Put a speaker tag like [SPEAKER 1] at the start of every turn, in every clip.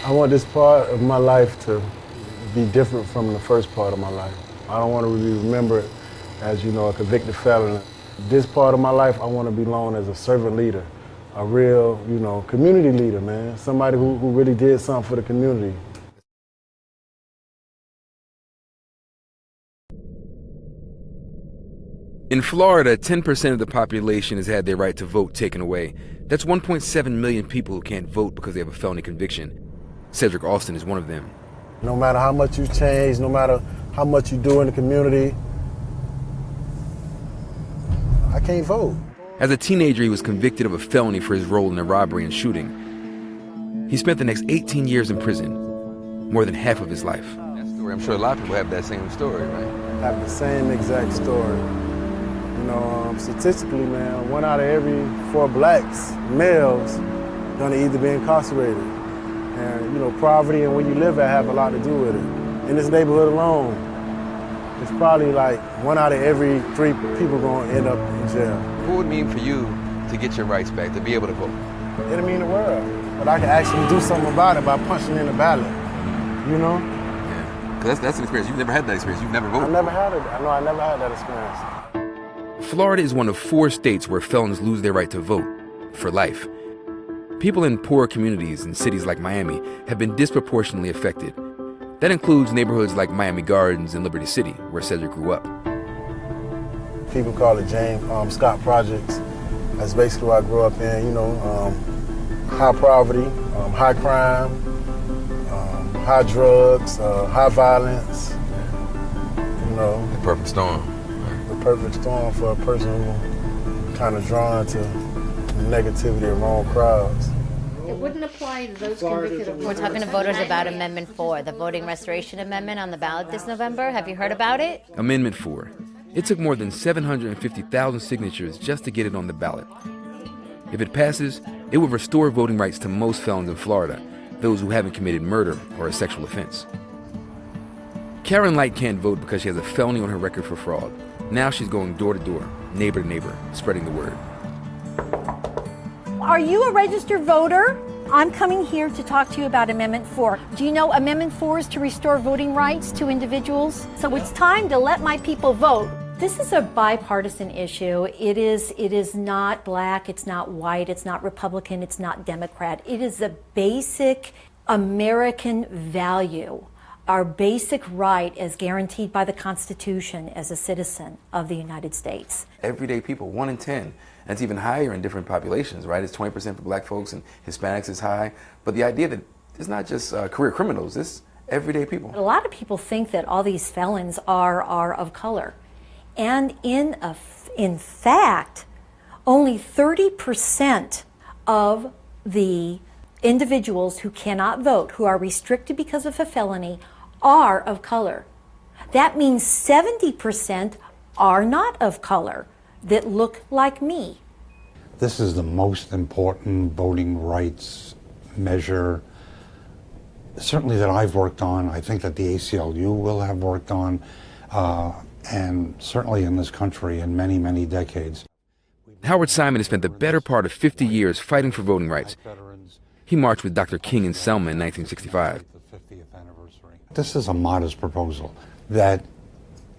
[SPEAKER 1] I want this part of my life to be different from the first part of my life. I don't want to be remembered as, a convicted felon. This part of my life, I want to be known as a servant leader, a real, community leader, man. Somebody who really did something for the community.
[SPEAKER 2] In Florida, 10% of the population has had their right to vote taken away. That's 1.7 million people who can't vote because they have a felony conviction. Cedric Austin is one of them.
[SPEAKER 1] No matter how much you change, no matter how much you do in the community, I can't vote.
[SPEAKER 2] As a teenager, he was convicted of a felony for his role in a robbery and shooting. He spent the next 18 years in prison, more than half of his life.
[SPEAKER 3] That story, I'm sure a lot of people have that same story, right?
[SPEAKER 1] Have the same exact story. Statistically, man, 1 out of every 4 blacks, males, gonna either be incarcerated. And, poverty and where you live at have a lot to do with it. In this neighborhood alone, it's probably like 1 out of every 3 people gonna end up in jail.
[SPEAKER 3] What would it mean for you to get your rights back, to be able to vote?
[SPEAKER 1] It'll mean the world. But I can actually do something about it by punching in the ballot,
[SPEAKER 3] Yeah, because that's an experience. You've never had that experience. You've never voted.
[SPEAKER 1] I never had it. I never had that experience.
[SPEAKER 2] Florida is one of 4 states where felons lose their right to vote for life. People in poor communities in cities like Miami have been disproportionately affected. That includes neighborhoods like Miami Gardens and Liberty City, where Cedric grew up.
[SPEAKER 1] People call it James Scott Projects. That's basically what I grew up in, high poverty, high crime, high drugs, high violence,
[SPEAKER 3] The perfect storm.
[SPEAKER 1] The perfect storm for a person who kind of drawn to negativity and wrong crowds.
[SPEAKER 4] It wouldn't apply to those convicted of...
[SPEAKER 5] We're talking to voters about Amendment 4, the Voting Restoration Amendment on the ballot this November. Have you heard about it?
[SPEAKER 2] Amendment 4. It took more than 750,000 signatures just to get it on the ballot. If it passes, it will restore voting rights to most felons in Florida, those who haven't committed murder or a sexual offense. Karen Light can't vote because she has a felony on her record for fraud. Now she's going door to door, neighbor to neighbor, spreading the word.
[SPEAKER 6] Are you a registered voter? I'm coming here to talk to you about Amendment 4. Do you know Amendment 4 is to restore voting rights to individuals? So it's time to let my people vote. This is a bipartisan issue. It is not black, it's not white, it's not Republican, it's not Democrat. It is a basic American value, our basic right as guaranteed by the Constitution as a citizen of the United States.
[SPEAKER 3] Everyday people, 1 in 10. And it's even higher in different populations, right? It's 20% for black folks and Hispanics is high. But the idea that it's not just career criminals, it's everyday people.
[SPEAKER 6] A lot of people think that all these felons are of color. And in fact, only 30% of the individuals who cannot vote, who are restricted because of a felony, are of color. That means 70% are not of color that look like me.
[SPEAKER 7] This is the most important voting rights measure, certainly that I've worked on. I think that the ACLU will have worked on, and certainly in this country in many, many decades.
[SPEAKER 2] Howard Simon has spent the better part of 50 years fighting for voting rights. He marched with Dr. King in Selma in 1965.
[SPEAKER 7] This is a modest proposal that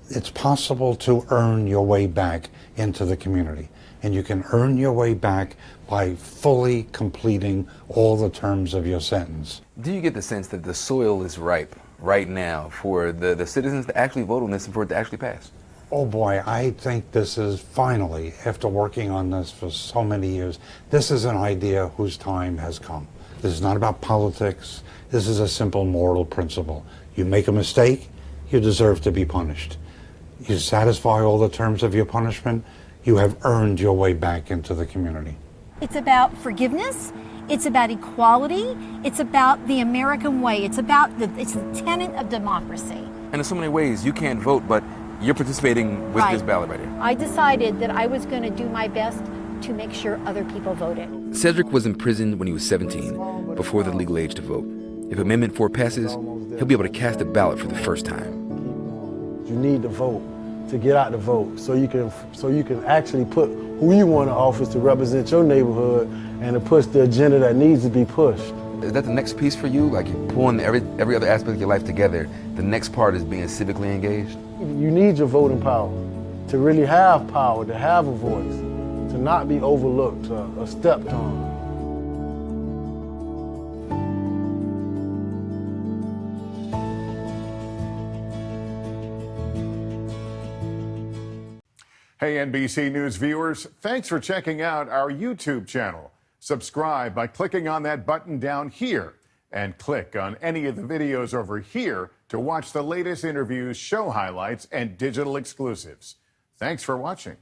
[SPEAKER 7] it's possible to earn your way back into the community. And you can earn your way back by fully completing all the terms of your sentence.
[SPEAKER 3] Do you get the sense that the soil is ripe right now for the citizens to actually vote on this and for it to actually pass?
[SPEAKER 7] Oh boy, I think this is finally, after working on this for so many years, this is an idea whose time has come. This is not about politics. This is a simple moral principle. You make a mistake, you deserve to be punished. You satisfy all the terms of your punishment, you have earned your way back into the community.
[SPEAKER 6] It's about forgiveness, it's about equality, it's about the American way, it's the tenet of democracy.
[SPEAKER 3] And in so many ways, you can't vote, but you're participating with this ballot right here.
[SPEAKER 6] I decided that I was going to do my best to make sure other people voted.
[SPEAKER 2] Cedric was imprisoned when he was 17, before the legal age to vote. If Amendment 4 passes, he'll be able to cast a ballot for the first time.
[SPEAKER 1] You need to vote to get out the vote, so you can actually put who you want in office to represent your neighborhood and to push the agenda that needs to be pushed.
[SPEAKER 3] Is that the next piece for you? Like you're pulling every other aspect of your life together. The next part is being civically engaged?
[SPEAKER 1] You need your voting power to really have power, to have a voice, to not be overlooked or stepped on.
[SPEAKER 8] Hey, NBC News viewers, thanks for checking out our YouTube channel. Subscribe by clicking on that button down here and click on any of the videos over here to watch the latest interviews, show highlights, and digital exclusives. Thanks for watching.